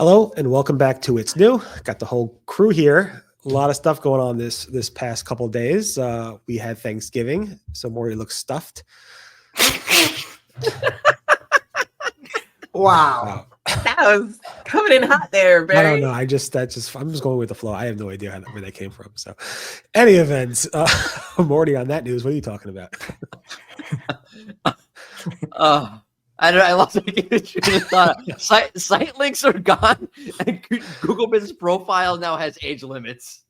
Hello and welcome back to It's New. Got the whole crew here. A lot of stuff going on this past couple of days. We had Thanksgiving, so Morty looks stuffed. Wow. That was coming in hot there, Barry. I don't know. I'm just going with the flow. I have no idea where that came from. So, any events, Morty, on that news, what are you talking about? I lost my train of thought. Site links are gone, and Google Business Profile now has age limits.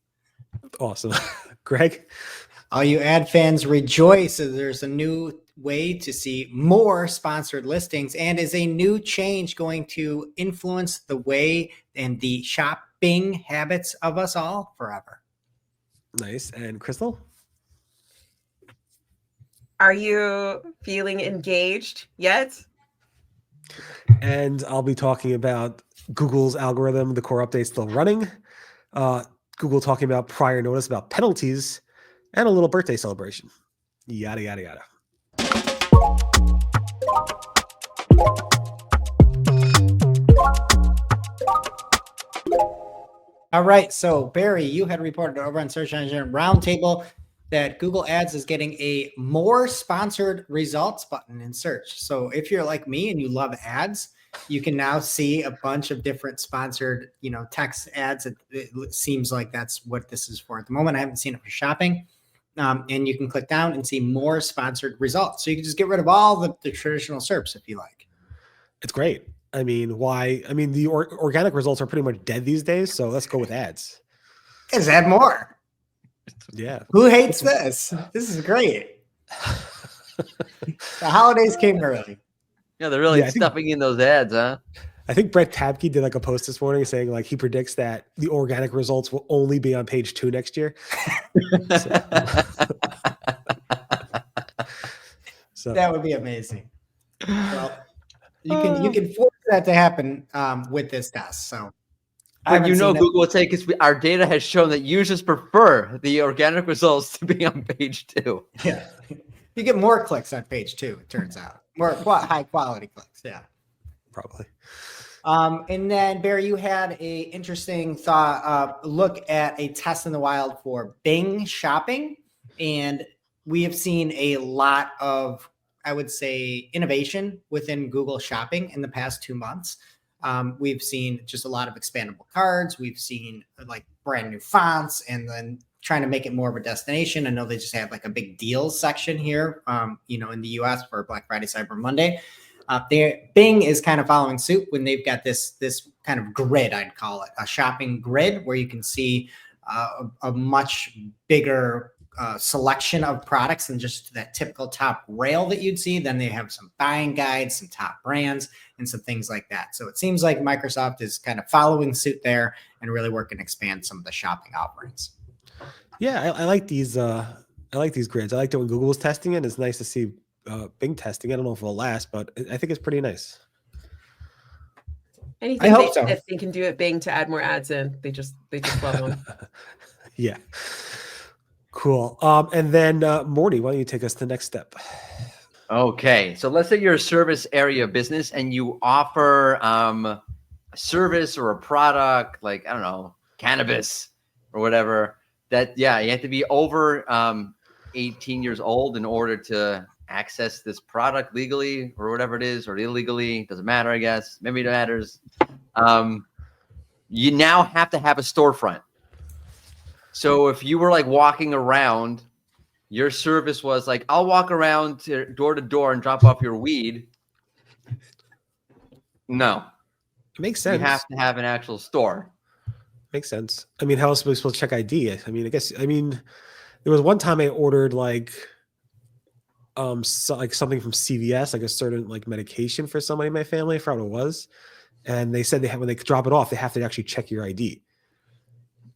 Awesome. Greg? All you ad fans rejoice as there's a new way to see more sponsored listings, and is a new change going to influence the way and the shopping habits of us all forever. Nice. And Crystal? Are you feeling engaged yet? And I'll be talking about Google's algorithm, the core update still running, Google talking about prior notice about penalties, and a little birthday celebration. Yada, yada, yada. All right, so Barry, you had reported over on Search Engine Roundtable that Google Ads is getting a more sponsored results button in search. So if you're like me and you love ads, you can now see a bunch of different sponsored, text ads. It seems like that's what this is for at the moment. I haven't seen it for shopping. And you can click down and see more sponsored results. So you can just get rid of all the traditional SERPs if you like. It's great. I mean, why? I mean, the organic results are pretty much dead these days. So let's go with ads. Let's add more. Yeah. Who hates this? This is great. The holidays came early. Yeah, they're really stuffing in those ads, huh? I think Brett Tabke did like a post this morning saying like he predicts that the organic results will only be on page 2 next year. So that would be amazing. Well, you can force that to happen with this test. So Google will take because our data has shown that users prefer the organic results to be on page 2. Yeah, you get more clicks on page 2. It turns out more high quality clicks. Yeah, probably. And then Barry, you had a interesting thought. Look at a test in the wild for Bing shopping, and we have seen a lot of, I would say, innovation within Google Shopping in the past 2 months. We've seen just a lot of expandable cards. We've seen like brand new fonts, and then trying to make it more of a destination. I know they just had like a big deals section here, in the US for Black Friday, Cyber Monday. Bing is kind of following suit when they've got this kind of grid, I'd call it, a shopping grid, where you can see a much bigger selection of products than just that typical top rail that you'd see. Then they have some buying guides, some top brands, and some things like that. So it seems like Microsoft is kind of following suit there and really working to expand some of the shopping offerings. Yeah, I like these. I like these grids. I liked it when Google was testing it. It's nice to see Bing testing. I don't know if it'll last, but I think it's pretty nice. Anything that they can do at Bing to add more ads in, they just love them. Yeah. Cool. And then Morty, why don't you take us to the next step? Okay, so let's say you're a service area business and you offer a service or a product like, I don't know, cannabis or whatever. That you have to be over 18 years old in order to access this product legally or whatever it is, or illegally. Doesn't matter, I guess. Maybe it matters. You now have to have a storefront. So if you were like walking around, your service was like, I'll walk around door to door and drop off your weed. No. It makes sense. You have to have an actual store. Makes sense. I mean, how else are we supposed to check ID? I mean, there was one time I ordered like something from CVS, like a certain like medication for somebody in my family. I forgot what it was. And they said when they drop it off, they have to actually check your ID.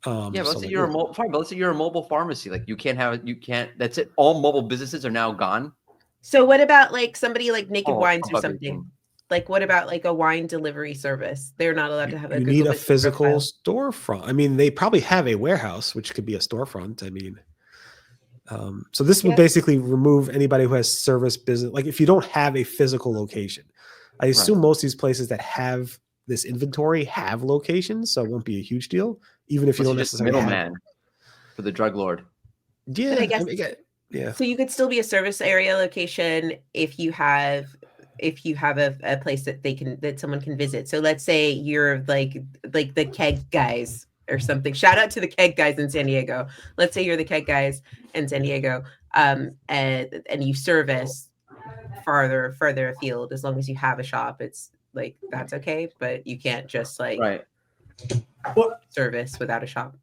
Let's say you're a mobile pharmacy. Like you can't, that's it. All mobile businesses are now gone. So what about like somebody like Naked Wines or something? Like what about like a wine delivery service? They're not allowed to have You need a physical storefront. I mean, they probably have a warehouse, which could be a storefront. I mean, so this would basically remove anybody who has service business. Like if you don't have a physical location, I assume most of these places that have this inventory have locations, so it won't be a huge deal, even if you don't Just necessarily have. middleman for the drug lord. Yeah, But I guess yeah. So you could still be a service area location if you have a place that someone can visit. So let's say you're like the keg guys or something. Shout out to the keg guys in San Diego. Let's say you're the keg guys in San Diego, and you service farther afield. As long as you have a shop, it's like that's okay. But you can't just like Right. service without a shop.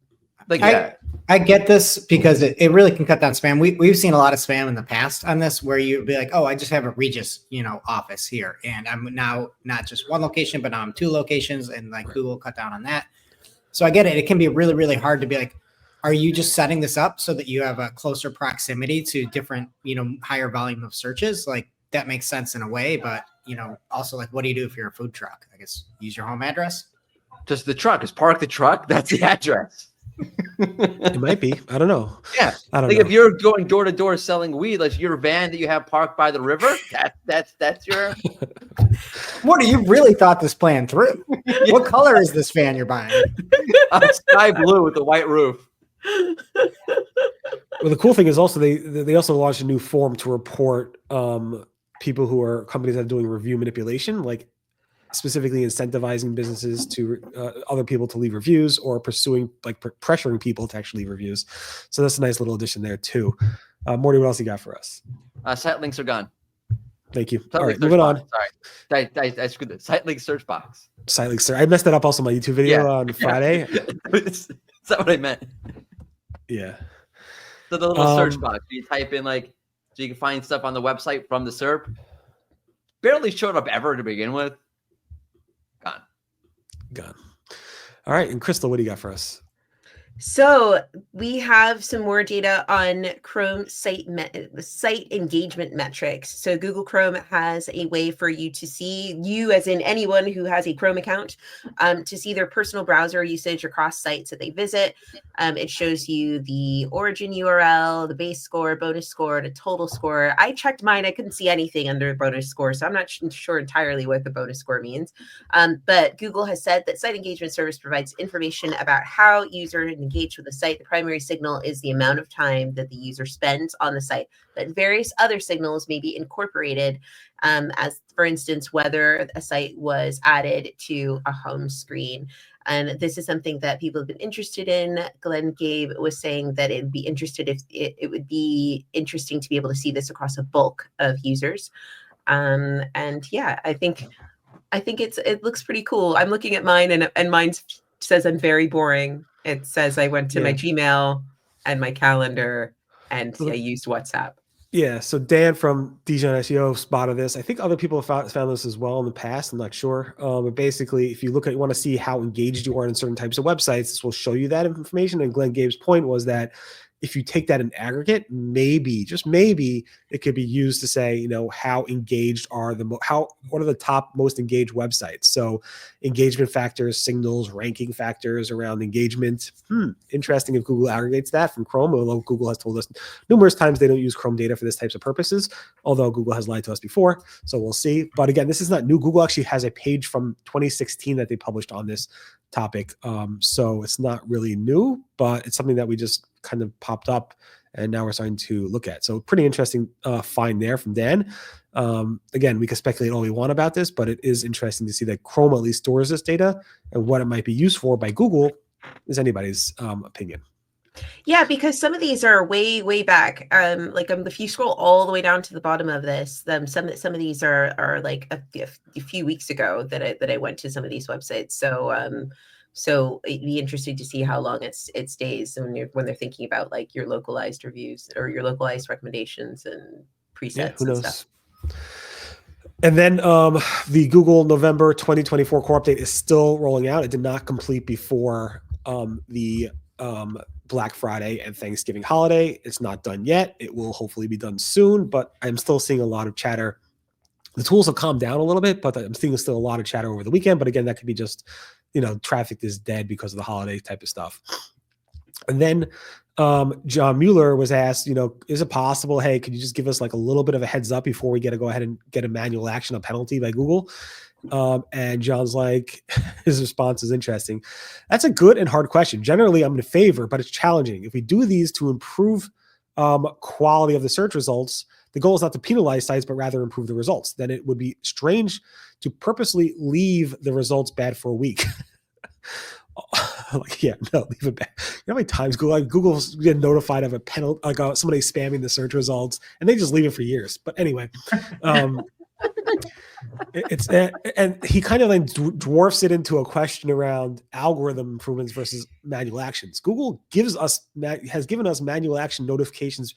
Like, yeah. I get this because it really can cut down spam. We've seen a lot of spam in the past on this where you'd be like, oh, I just have a Regis, office here. And I'm now not just one location, but now I'm 2 locations, and like Google cut down on that. So I get it. It can be really, really hard to be like, are you just setting this up so that you have a closer proximity to different, higher volume of searches? Like that makes sense in a way, but also like, what do you do if you're a food truck? I guess use your home address. Just the truck. Just park the truck. That's the address. It might be. I don't know. Yeah. I don't Like know. if you're going door to door selling weed, like your van that you have parked by the river, that's your. Mordy, you really thought this plan through. What color is this fan you're buying? Sky blue with the white roof. Well, the cool thing is also they also launched a new form to report people who are companies that are doing review manipulation, like specifically incentivizing businesses to other people to leave reviews or pursuing pressuring people to actually leave reviews. So that's a nice little addition there too. Mordy, what else you got for us? Site links are gone. Thank you. Site All link right, moving search on. box. Sorry, I screwed it. Site link search box. Site links. I messed that up also in my YouTube video on Friday. Is that what I meant? Yeah. So the little search box, you type in so you can find stuff on the website from the SERP. Barely showed up ever to begin with. Gone. All right. And Crystal, what do you got for us? So we have some more data on Chrome site engagement metrics. So Google Chrome has a way for you to see, you as in anyone who has a Chrome account, to see their personal browser usage across sites that they visit. It shows you the origin URL, the base score, bonus score, and a total score. I checked mine. I couldn't see anything under bonus score, so I'm not sure entirely what the bonus score means. But Google has said that Site Engagement Service provides information about how users engage with the site. The primary signal is the amount of time that the user spends on the site, but various other signals may be incorporated, as for instance, whether a site was added to a home screen. And this is something that people have been interested in. Glenn Gabe was saying that it would be interesting to be able to see this across a bulk of users. And yeah, I think it looks pretty cool. I'm looking at mine, and mine says I'm very boring. It says I went to my Gmail and my calendar, and I used WhatsApp. Yeah, so Dan from Dijon SEO spotted this. I think other people have found this as well in the past. I'm not sure. But basically, if you want to see how engaged you are in certain types of websites, this will show you that information. And Glenn Gabe's point was that if you take that in aggregate, maybe, just maybe, it could be used to say, how engaged are what are the top most engaged websites? So engagement factors, signals, ranking factors around engagement. Interesting if Google aggregates that from Chrome, although Google has told us numerous times they don't use Chrome data for this types of purposes, although Google has lied to us before. So we'll see. But again, this is not new. Google actually has a page from 2016 that they published on this topic. So it's not really new, but it's something that we just kind of popped up and now we're starting to look at. So pretty interesting find there from Dan. Again, we can speculate all we want about this, but it is interesting to see that Chrome at least stores this data, and what it might be used for by Google is anybody's opinion. Yeah, because some of these are way back. If you scroll all the way down to the bottom of this, some of these are like a few weeks ago that I went to some of these websites. So it'd be interesting to see how long it stays when they're thinking about like your localized reviews or your localized recommendations and presets. Yeah, who knows? And stuff. And then the Google November 2024 core update is still rolling out. It did not complete before the Black Friday and Thanksgiving holiday. It's not done yet. It will hopefully be done soon, but I'm still seeing a lot of chatter. The tools have calmed down a little bit, but I'm seeing still a lot of chatter over the weekend. But again, that could be just, traffic is dead because of the holiday type of stuff. And then John Mueller was asked, is it possible, hey, could you just give us like a little bit of a heads up before we go ahead and get a manual action, a penalty by Google? And John's like, his response is interesting. That's a good and hard question. Generally, I'm in favor, but it's challenging. If we do these to improve quality of the search results, the goal is not to penalize sites, but rather improve the results. Then it would be strange to purposely leave the results bad for a week. Like, yeah, no, leave it bad. You know how many times Google's get notified of a penalty, like somebody spamming the search results, and they just leave it for years. But anyway, it's and he kind of then dwarfs it into a question around algorithm improvements versus manual actions. Google has given us manual action notifications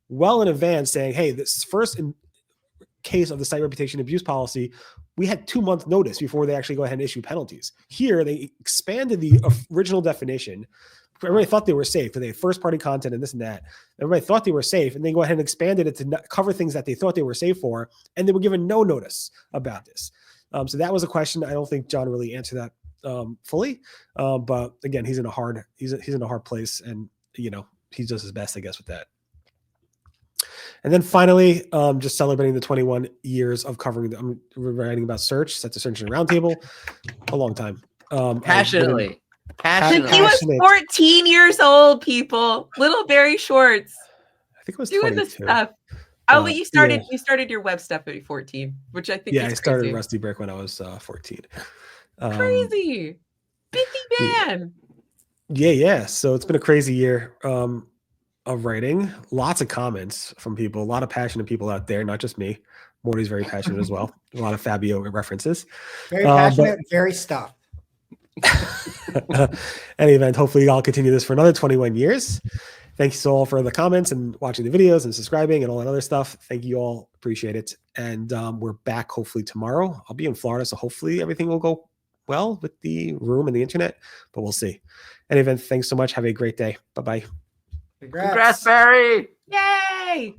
well in advance, saying, "Hey, this first case of the site reputation abuse policy, we had 2 months notice before they actually go ahead and issue penalties." Here, they expanded the original definition. Everybody thought they were safe because they had first-party content and this and that. Everybody thought they were safe, and they go ahead and expanded it to cover things that they thought they were safe for, and they were given no notice about this. So that was a question. I don't think John really answered that fully, but again, he's in a hard place, and he does his best, I guess, with that. And then finally, just celebrating the 21 years of covering. I'm writing about search at the Search Engine Roundtable, a long time. Passionately. Since he was 14 years old, people. Little Barry Schwartz. I think it was doing 22. this stuff. Oh, but you started your web stuff at 14, which I think is I started crazy. Rusty Brick when I was 14. Crazy. Busy man. Yeah. So it's been a crazy year of writing. Lots of comments from people, a lot of passionate people out there, not just me. Mordy's very passionate as well. A lot of Fabio references. Very passionate, very stuffed. Any event, hopefully I'll continue this for another 21 years. Thank you so all for the comments and watching the videos and subscribing and all that other stuff. Thank you all. Appreciate it. And we're back hopefully tomorrow. I'll be in Florida, so hopefully everything will go well with the room and the internet, but we'll see. Any event, thanks so much. Have a great day. Bye-bye. Congrats, Barry. Yay!